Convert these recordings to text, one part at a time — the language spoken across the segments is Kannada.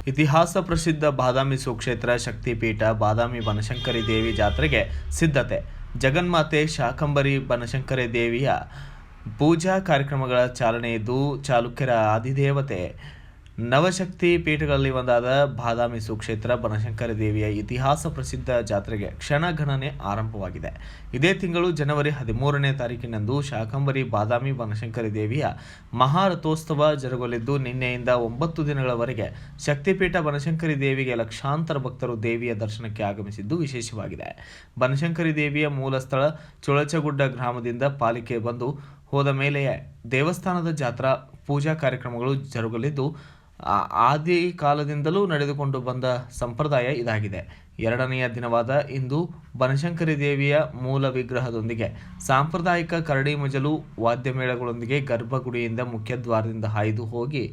ಇತಿಹಾಸ ಪ್ರಸಿದ್ಧ ಬಾದಾಮಿ ಸುಕ್ಷೇತ್ರ ಶಕ್ತಿಪೀಠ ಬಾದಾಮಿ ಬನಶಂಕರಿ ದೇವಿ ಜಾತ್ರೆಗೆ ಸಿದ್ಧತೆ. ಜಗನ್ಮಾತೆ ಶಾಕಂಬರಿ ಬನಶಂಕರಿ ದೇವಿಯ ಪೂಜಾ ಕಾರ್ಯಕ್ರಮಗಳ ಚಾಲನೆ ಇದ್ದು, ಚಾಲುಕ್ಯರ ಆದಿದೇವತೆ ನವಶಕ್ತಿ ಪೀಠಗಳಲ್ಲಿ ಒಂದಾದ ಬಾದಾಮಿ ಸುಕ್ಷೇತ್ರ ಬನಶಂಕರಿ ದೇವಿಯ ಇತಿಹಾಸ ಪ್ರಸಿದ್ಧ ಜಾತ್ರೆಗೆ ಕ್ಷಣಗಣನೆ ಆರಂಭವಾಗಿದೆ. ಇದೇ ತಿಂಗಳು ಜನವರಿ 13ನೇ ತಾರೀಕಿನಂದು ಶಾಕಂಬರಿ ಬಾದಾಮಿ ಬನಶಂಕರಿ ದೇವಿಯ ಮಹಾರಥೋತ್ಸವ ಜರುಗಲಿದ್ದು, ನಿನ್ನೆಯಿಂದ 9 ದಿನಗಳವರೆಗೆ ಶಕ್ತಿಪೀಠ ಬನಶಂಕರಿ ದೇವಿಗೆ ಲಕ್ಷಾಂತರ ಭಕ್ತರು ದೇವಿಯ ದರ್ಶನಕ್ಕೆ ಆಗಮಿಸಿದ್ದು ವಿಶೇಷವಾಗಿದೆ. ಬನಶಂಕರಿ ದೇವಿಯ ಮೂಲ ಸ್ಥಳ ಚುಳಚಗುಡ್ಡ ಗ್ರಾಮದಿಂದ ಪಾಲಿಕೆ ಬಂದು ಹೋದ ಮೇಲೆಯೇ ದೇವಸ್ಥಾನದ ಜಾತ್ರಾ ಪೂಜಾ ಕಾರ್ಯಕ್ರಮಗಳು ಜರುಗಲಿದ್ದು, ಆದಿ ಕಾಲದಿಂದಲೂ ನಡೆದುಕೊಂಡು ಬಂದ ಸಂಪ್ರದಾಯ ಇದಾಗಿದೆ. 2ನೆಯ ದಿನವಾದ ಇಂದು ಬನಶಂಕರಿ ದೇವಿಯ ಮೂಲ ವಿಗ್ರಹದೊಂದಿಗೆ ಸಾಂಪ್ರದಾಯಿಕ ಕರಡಿ ಮಜಲು ವಾದ್ಯಮೇಳಗಳೊಂದಿಗೆ ಗರ್ಭಗುಡಿಯಿಂದ ಮುಖ್ಯದ್ವಾರದಿಂದ ಹಾಯ್ದು ಹೋಗಿ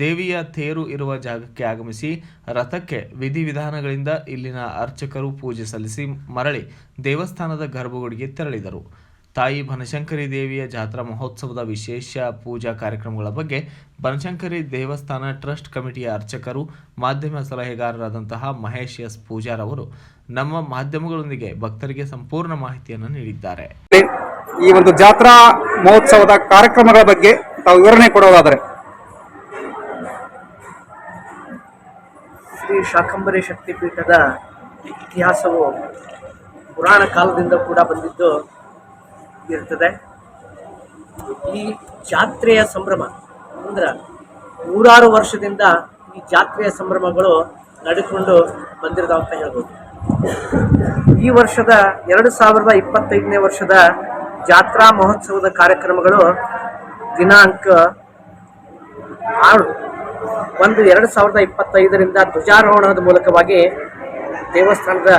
ದೇವಿಯ ತೇರು ಇರುವ ಜಾಗಕ್ಕೆ ಆಗಮಿಸಿ ರಥಕ್ಕೆ ವಿಧಿವಿಧಾನಗಳಿಂದ ಇಲ್ಲಿನ ಅರ್ಚಕರು ಪೂಜೆ ಸಲ್ಲಿಸಿ ಮರಳಿ ದೇವಸ್ಥಾನದ ಗರ್ಭಗುಡಿಗೆ ತೆರಳಿದರು. ತಾಯಿ ಬನಶಂಕರಿ ದೇವಿಯ ಜಾತ್ರಾ ಮಹೋತ್ಸವದ ವಿಶೇಷ ಪೂಜಾ ಕಾರ್ಯಕ್ರಮಗಳ ಬಗ್ಗೆ ಬನಶಂಕರಿ ದೇವಸ್ಥಾನ ಟ್ರಸ್ಟ್ ಕಮಿಟಿಯ ಅರ್ಚಕರು, ಮಾಧ್ಯಮ ಸಲಹೆಗಾರರಾದಂತಹ ಮಹೇಶ್ ಎಸ್ ಪೂಜಾರ್ ಅವರು ನಮ್ಮ ಮಾಧ್ಯಮಗಳೊಂದಿಗೆ ಭಕ್ತರಿಗೆ ಸಂಪೂರ್ಣ ಮಾಹಿತಿಯನ್ನು ನೀಡಿದ್ದಾರೆ. ಈ ಒಂದು ಜಾತ್ರಾ ಮಹೋತ್ಸವದ ಕಾರ್ಯಕ್ರಮಗಳ ಬಗ್ಗೆ ತಾವು ವಿವರಣೆ ಕೊಡೋದಾದರೆ. ಶ್ರೀ ಶಾಕಂಬರಿ ಶಕ್ತಿಪೀಠದ ಇತಿಹಾಸವು ಪುರಾಣ ಕಾಲದಿಂದ ಕೂಡ ಬಂದಿದ್ದು ಇರ್ತದೆ. ಈ ಜಾತ್ರೆಯ ಸಂಭ್ರಮ ಅಂದ್ರೆ 100 ವರ್ಷದಿಂದ ಈ ಜಾತ್ರೆಯ ಸಂಭ್ರಮಗಳು ನಡೆದುಕೊಂಡು ಬಂದಿರೋದಾವ ಅಂತ ಹೇಳ್ಬೋದು. ಈ ವರ್ಷದ 2025ನೇ ವರ್ಷದ ಜಾತ್ರಾ ಮಹೋತ್ಸವದ ಕಾರ್ಯಕ್ರಮಗಳು ದಿನಾಂಕ 6/1/2025ರಿಂದ ಧ್ವಜಾರೋಹಣದ ಮೂಲಕವಾಗಿ ದೇವಸ್ಥಾನದ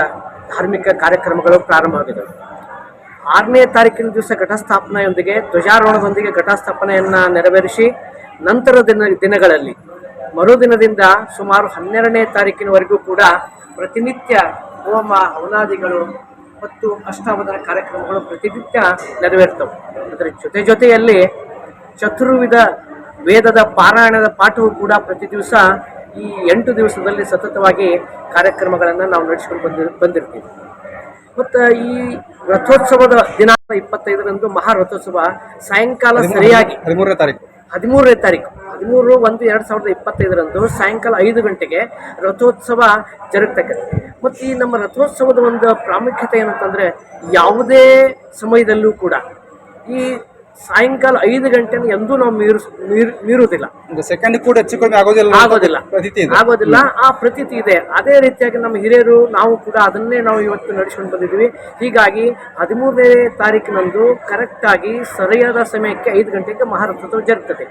ಧಾರ್ಮಿಕ ಕಾರ್ಯಕ್ರಮಗಳು ಪ್ರಾರಂಭವಾಗಿದ್ದವು. 6ನೇ ತಾರೀಕಿನ ದಿವಸ ಘಟಸ್ಥಾಪನೆಯೊಂದಿಗೆ ಧ್ವಜಾರೋಹಣದೊಂದಿಗೆ ಘಟಸ್ಥಾಪನೆಯನ್ನು ನೆರವೇರಿಸಿ ನಂತರದ ದಿನಗಳಲ್ಲಿ ಮರುದಿನದಿಂದ ಸುಮಾರು 12ನೇ ತಾರೀಕಿನವರೆಗೂ ಕೂಡ ಪ್ರತಿನಿತ್ಯ ಹೋಮ ಹವನಾದಿಗಳು ಮತ್ತು ಅಷ್ಟಾವಧಾನ ಕಾರ್ಯಕ್ರಮಗಳು ಪ್ರತಿನಿತ್ಯ ನೆರವೇರ್ತವೆ. ಅದರ ಜೊತೆಯಲ್ಲಿ ಚತುರ್ವಿಧ ವೇದದ ಪಾರಾಯಣದ ಪಾಠವು ಕೂಡ ಪ್ರತಿ ದಿವಸ ಈ 8 ದಿವಸದಲ್ಲಿ ಸತತವಾಗಿ ಕಾರ್ಯಕ್ರಮಗಳನ್ನು ನಾವು ನಡೆಸ್ಕೊಂಡು ಬಂದಿರ್ತೀವಿ. ಮತ್ತು ಈ ರಥೋತ್ಸವದ ದಿನಾಂಕ 25ರಂದು ಮಹಾರಥೋತ್ಸವ ಸಾಯಂಕಾಲ ಸರಿಯಾಗಿ 13ನೇ ತಾರೀಕು 13/1/2025ರಂದು ಸಾಯಂಕಾಲ 5 ಗಂಟೆಗೆ ರಥೋತ್ಸವ ಜರುಗತಕ್ಕಂತೆ. ಮತ್ತು ಈ ನಮ್ಮ ರಥೋತ್ಸವದ ಒಂದು ಪ್ರಾಮುಖ್ಯತೆ ಏನಂತಂದರೆ, ಯಾವುದೇ ಸಮಯದಲ್ಲೂ ಕೂಡ ಈ ಸಾಯಂಕಾಲ 5 ಗಂಟೆನ ಎಂದೂ ನಾವು ಮೀರುವುದಿಲ್ಲ. ಸೆಕೆಂಡ್ ಕೂಡ ಹೆಚ್ಚು ಕಡಿಮೆ ಆಗೋದಿಲ್ಲ. ಆ ಪ್ರತೀತಿ ಇದೆ. ಅದೇ ರೀತಿಯಾಗಿ ನಮ್ಮ ಹಿರಿಯರು ನಾವು ಕೂಡ ಅದನ್ನೇ ನಾವು ಇವತ್ತು ನಡೆಸ್ಕೊಂಡು ಬಂದಿದ್ದೀವಿ. ಹೀಗಾಗಿ 13ನೇ ತಾರೀಕಿನಂದು ಕರೆಕ್ಟಾಗಿ ಸರಿಯಾದ ಸಮಯಕ್ಕೆ 5 ಗಂಟೆಗೆ ಮಹಾರಥೋತ್ಸವ ಜರುಗುತ್ತದೆ.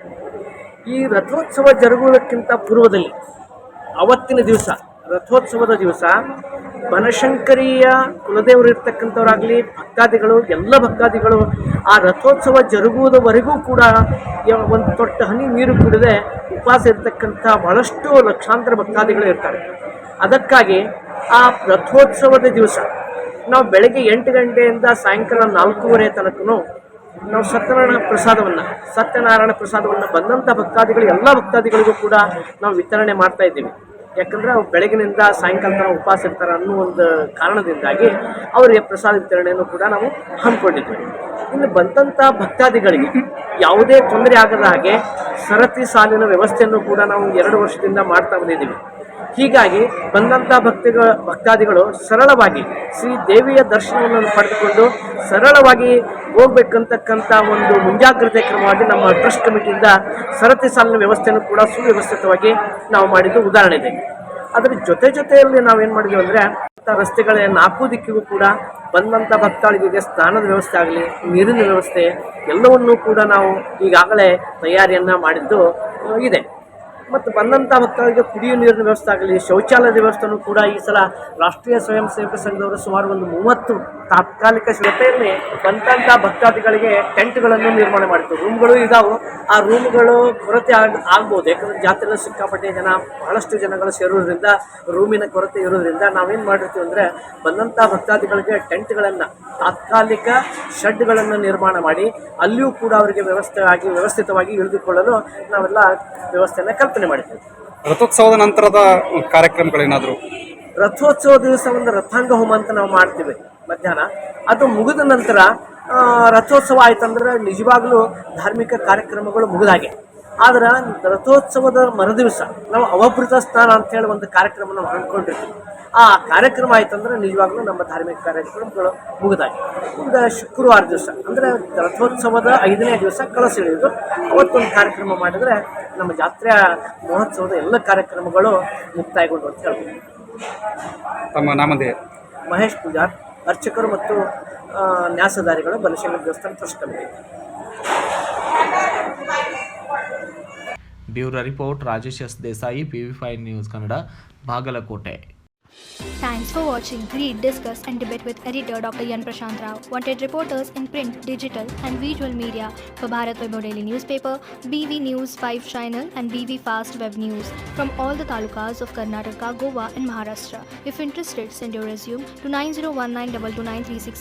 ಈ ರಥೋತ್ಸವ ಜರುಗುವುದಕ್ಕಿಂತ ಪೂರ್ವದಲ್ಲಿ ಅವತ್ತಿನ ದಿವಸ ರಥೋತ್ಸವದ ದಿವಸ ಬನಶಂಕರಿಯ ಕುಲದೇವರು ಇರ್ತಕ್ಕಂಥವರಾಗಲಿ ಭಕ್ತಾದಿಗಳು ಎಲ್ಲ ಭಕ್ತಾದಿಗಳು ಆ ರಥೋತ್ಸವ ಜರುಗುವುದವರೆಗೂ ಕೂಡ ಒಂದು ತೊಟ್ಟ ಹನಿ ನೀರು ಕುಡಿದೇ ಉಪವಾಸ ಇರ್ತಕ್ಕಂಥ ಬಹಳಷ್ಟು ಲಕ್ಷಾಂತರ ಭಕ್ತಾದಿಗಳು ಇರ್ತಾರೆ. ಅದಕ್ಕಾಗಿ ಆ ರಥೋತ್ಸವದ ದಿವಸ ನಾವು ಬೆಳಗ್ಗೆ 8 ಗಂಟೆಯಿಂದ ಸಾಯಂಕಾಲ 4:30 ತನಕನೂ ನಾವು ಸತ್ಯನಾರಾಯಣ ಪ್ರಸಾದವನ್ನು ಬಂದಂಥ ಭಕ್ತಾದಿಗಳು ಎಲ್ಲ ಭಕ್ತಾದಿಗಳಿಗೂ ಕೂಡ ನಾವು ವಿತರಣೆ ಮಾಡ್ತಾ ಇದ್ದೀವಿ. ಯಾಕಂದರೆ ಅವ್ರು ಬೆಳಗಿನಿಂದ ಸಾಯಂಕಾಲ ತನಕ ಉಪವಾಸ ಇರ್ತಾರೆ ಅನ್ನೋ ಒಂದು ಕಾರಣದಿಂದಾಗಿ ಅವರಿಗೆ ಪ್ರಸಾದ ವಿತರಣೆಯನ್ನು ಕೂಡ ನಾವು ಹಮ್ಮಿಕೊಂಡಿದ್ದೀವಿ. ಇನ್ನು ಬಂದಂಥ ಭಕ್ತಾದಿಗಳಿಗೆ ಯಾವುದೇ ತೊಂದರೆ ಆಗದ ಹಾಗೆ ಸರತಿ ಸಾಲಿನ ವ್ಯವಸ್ಥೆಯನ್ನು ಕೂಡ ನಾವು 2 ವರ್ಷದಿಂದ ಮಾಡ್ತಾ ಬಂದಿದ್ದೀವಿ. ಹೀಗಾಗಿ ಬಂದಂಥ ಭಕ್ತಾದಿಗಳು ಸರಳವಾಗಿ ಶ್ರೀ ದೇವಿಯ ದರ್ಶನವನ್ನು ಪಡೆದುಕೊಂಡು ಸರಳವಾಗಿ ಹೋಗ್ಬೇಕಂತಕ್ಕಂಥ ಒಂದು ಮುಂಜಾಗ್ರತೆ ಕ್ರಮವಾಗಿ ನಮ್ಮ ಟ್ರಸ್ಟ್ ಕಮಿಟಿಯಿಂದ ಸರತಿ ಸಾಲಿನ ವ್ಯವಸ್ಥೆಯನ್ನು ಕೂಡ ಸುವ್ಯವಸ್ಥಿತವಾಗಿ ನಾವು ಮಾಡಿದ್ದು ಉದಾಹರಣೆ ಇದೆ. ಅದರ ಜೊತೆಯಲ್ಲಿ ನಾವೇನು ಮಾಡಿದ್ವಿ ಅಂದರೆ, ರಸ್ತೆಗಳ 4 ದಿಕ್ಕಿಗೂ ಕೂಡ ಬಂದಂಥ ಭಕ್ತಾದಿಗಳಿಗೆ ಸ್ನಾನದ ವ್ಯವಸ್ಥೆ ಆಗಲಿ, ನೀರಿನ ವ್ಯವಸ್ಥೆ ಎಲ್ಲವನ್ನೂ ಕೂಡ ನಾವು ಈಗಾಗಲೇ ತಯಾರಿಯನ್ನು ಮಾಡಿದ್ದು ಇದೆ. ಮತ್ತು ಬಂದಂಥ ಭಕ್ತರಿಗೆ ಕುಡಿಯುವ ನೀರಿನ ವ್ಯವಸ್ಥೆ ಆಗಲಿ, ಶೌಚಾಲಯದ ವ್ಯವಸ್ಥೆಯೂ ಕೂಡ ಈ ಸಲ ರಾಷ್ಟ್ರೀಯ ಸ್ವಯಂ ಸೇವಕ ಸಂಘದವರು ಸುಮಾರು ಒಂದು 30 ತಾತ್ಕಾಲಿಕ ಜೊತೆಯಲ್ಲಿ ಬಂದಂಥ ಭಕ್ತಾದಿಗಳಿಗೆ ಟೆಂಟ್ಗಳನ್ನು ನಿರ್ಮಾಣ ಮಾಡಿತ್ತು. ರೂಮ್ಗಳು ಇದಾವೆ. ಆ ರೂಮ್ಗಳು ಕೊರತೆ ಆಗ್ಬೋದು. ಯಾಕಂದರೆ ಜಾತ್ರೆಯಲ್ಲಿ ಸಿಕ್ಕಾಪಟ್ಟೆ ಬಹಳಷ್ಟು ಜನಗಳು ಸೇರೋದ್ರಿಂದ ರೂಮಿನ ಕೊರತೆ ಇರೋದ್ರಿಂದ ನಾವೇನು ಮಾಡಿರ್ತೀವಿ ಅಂದರೆ, ಬಂದಂಥ ಭಕ್ತಾದಿಗಳಿಗೆ ಟೆಂಟ್ಗಳನ್ನು, ತಾತ್ಕಾಲಿಕ ಶೆಡ್ಗಳನ್ನು ನಿರ್ಮಾಣ ಮಾಡಿ ಅಲ್ಲಿಯೂ ಕೂಡ ಅವರಿಗೆ ವ್ಯವಸ್ಥಿತವಾಗಿ ಇಳಿದುಕೊಳ್ಳಲು ನಾವೆಲ್ಲ ವ್ಯವಸ್ಥೆಯನ್ನು ಕಲ್ಪನೆ ಮಾಡಿದ್ದೇವೆ. ರಥೋತ್ಸವದ ನಂತರದ ಕಾರ್ಯಕ್ರಮಗಳೇನಾದರೂ? ರಥೋತ್ಸವ ದಿವಸ ಒಂದು ರಥಾಂಗ ಹೋಮ ಅಂತ ನಾವು ಮಾಡ್ತೀವಿ ಮಧ್ಯಾಹ್ನ. ಅದು ಮುಗಿದ ನಂತರ ರಥೋತ್ಸವ ಆಯ್ತಂದ್ರೆ ನಿಜವಾಗ್ಲೂ ಧಾರ್ಮಿಕ ಕಾರ್ಯಕ್ರಮಗಳು ಮುಗಿದಾಗೆ. ಆದ್ರೆ ರಥೋತ್ಸವದ ಮರುದಿವಸ ನಾವು ಅವಭೃತ ಸ್ನಾನ ಅಂತೇಳಿ ಒಂದು ಕಾರ್ಯಕ್ರಮ ನಾವು ಹಮ್ಮಿಕೊಂಡಿರ್ತೀವಿ. ಆ ಕಾರ್ಯಕ್ರಮ ಆಯ್ತಂದ್ರೆ ನಿಜವಾಗ್ಲೂ ನಮ್ಮ ಧಾರ್ಮಿಕ ಕಾರ್ಯಕ್ರಮಗಳು ಮುಗಿದಾಗೆ. ಈಗ ಶುಕ್ರವಾರ ದಿವಸ ಅಂದರೆ ರಥೋತ್ಸವದ 5ನೇ ದಿವಸ ಕಳಸ ಇಳಿಯೋದು, ಅವತ್ತೊಂದು ಕಾರ್ಯಕ್ರಮ ಮಾಡಿದರೆ ನಮ್ಮ ಜಾತ್ರೆಯ ಮಹೋತ್ಸವದ ಎಲ್ಲ ಕಾರ್ಯಕ್ರಮಗಳು ಮುಕ್ತಾಯಗೊಂಡು ಅಂತ ಹೇಳ್ಬೋದು. ತಮ್ಮ ನಾಮಧೇಯ? ಮಹೇಶ್ ಪೂಜಾರ್, ಅರ್ಚಕರು ಮತ್ತು ನ್ಯಾಸಧಾರಿಗಳು, ಬನಶಂಕರಿ ದೇವಸ್ಥಾನ trust committee. Bureau report Rajesh S Desai, PV5 news Kannada, Bagalkot. Thanks for watching. Read, discuss and debate with editor Dr. Yan Prashant Rao. Wanted reporters in print, digital and visual media for Bharat Vaibhav Daily Newspaper, BV News 5 Channel and BV Fast Web News from all the talukas of Karnataka, Goa and Maharashtra. If interested, send your resume to 9019229369.